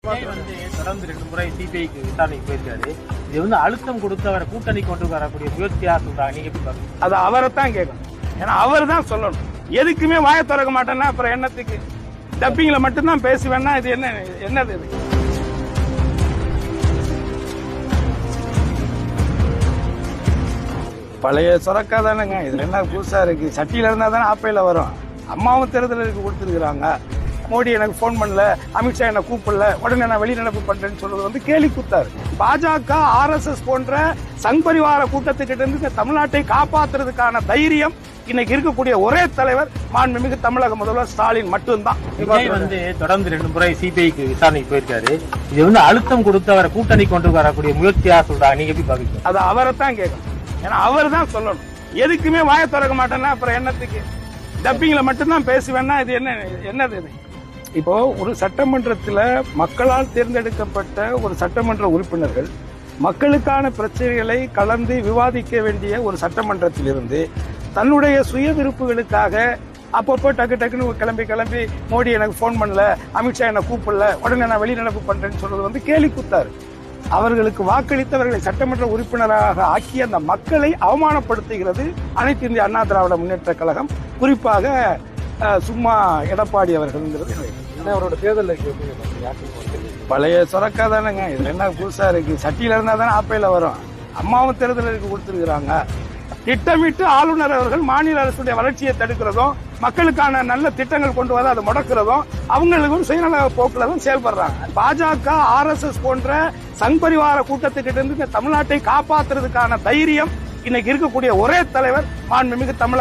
தொடர்ந்து 2 முறை சிபிஐக்கு விசாரணைக்கு போயிருக்காரு. இது அழுத்தம் கொடுத்து அவரை கூட்டணி கொண்டு வரக்கூடிய முயற்சியா சொல்றாங்க. நீங்க எப்படி பாருங்க? அது அவரைத்தான் கேட்கணும். ஏன்னா அவர் தான் சொல்லணும். எதுக்குமே வாயை திறக்க மாட்டேன்னா அப்புறம் என்னத்துக்கு? டப்பிங்ல மட்டும்தான் பேசுவேன்னா இது என்னது இது? பழைய சொரக்கா தானேங்க. இதுல என்ன புதுசா இருக்கு? சட்டியில இருந்தா தானே ஆப்பையில வரும். அம்மாவும் தேர்தலுக்கு கொடுத்துருக்காங்க. மோடி எனக்கு போன் பண்ணல, அமித்ஷா என்ன கூப்பிடல, உடனே நான் வெளிநடப்பு பண்றேன்னு சொல்றது கேலி குத்தாரு. பாஜக RSS போன்ற சங் பரிவார கூட்டத்துக்கிட்ட இருந்து இந்த தமிழ்நாட்டை காப்பாத்துறதுக்கான தைரியம் இன்னைக்கு இருக்கக்கூடிய ஒரே தலைவர் மாண்புமிகு தமிழக முதல்வர் ஸ்டாலின் மட்டும்தான். தொடர்ந்து 2 முறை சிபிஐக்கு விசாரணைக்கு போயிருக்காரு. இது அழுத்தம் கொடுத்து அவரை கூட்டணி கொண்டு வரக்கூடிய முயற்சியா சொல்றாங்க. நீங்க எப்படி பாக்குறீங்க? அது அவரைத்தான் கேட்கணும். ஏன்னா அவர் தான் சொல்லணும். எதுக்குமே வாயை திறக்க மாட்டேன்னா அப்புறம் என்னத்துக்கு? டப்பிங்ல மட்டும்தான் பேசுவேன்னா இது என்னது இது? இப்போ ஒரு சட்டமன்றத்தில் மக்களால் தேர்ந்தெடுக்கப்பட்ட ஒரு சட்டமன்ற உறுப்பினர்கள் மக்களுக்கான பிரச்சனைகளை கலந்து விவாதிக்க வேண்டிய ஒரு சட்டமன்றத்தில் இருந்து தன்னுடைய சுய விருப்புகளுக்காக அப்பப்போ டக்குன்னு கிளம்பி மோடி எனக்கு போன் பண்ணல, அமித்ஷா என்ன கூப்பிடல, உடனே நான் வெளிநடப்பு பண்றேன்னு சொல்றது கேலி குத்தாரு. அவர்களுக்கு வாக்களித்தவர்களை சட்டமன்ற உறுப்பினராக ஆக்கிய அந்த மக்களை அவமானப்படுத்துகிறது அனைத்து இந்திய அண்ணா திராவிட முன்னேற்ற கழகம், குறிப்பாக சும்மா எடப்பாடி அவர்கள்ங்கிறது. அவரோட தேர்தல் பழைய சொரக்கா தானேங்க. இதுல என்ன புதுசா இருக்கு? சட்டியில இருந்தா தானே ஆப்பையில வரும். அம்மாவும் தேர்தலுக்கு கொடுத்துருக்காங்க. திட்டமிட்டு ஆளுநர் அவர்கள் மாநில அரசுடைய வளர்ச்சியை தடுக்கிறதும் மக்களுக்கான நல்ல திட்டங்கள் கொண்டு வர அதை முடக்கிறதும் அவங்களுக்கும் சுயநல போக்குல தான் செயல்படுறாங்க. பாஜக RSS போன்ற சங் பரிவார கூட்டத்துக்கிட்ட இருந்து இந்த தமிழ்நாட்டை காப்பாத்துறதுக்கான தைரியம் இன்னைக்கு இருக்கக்கூடிய ஒரே தலைவர் மாண்புமிகு தமிழக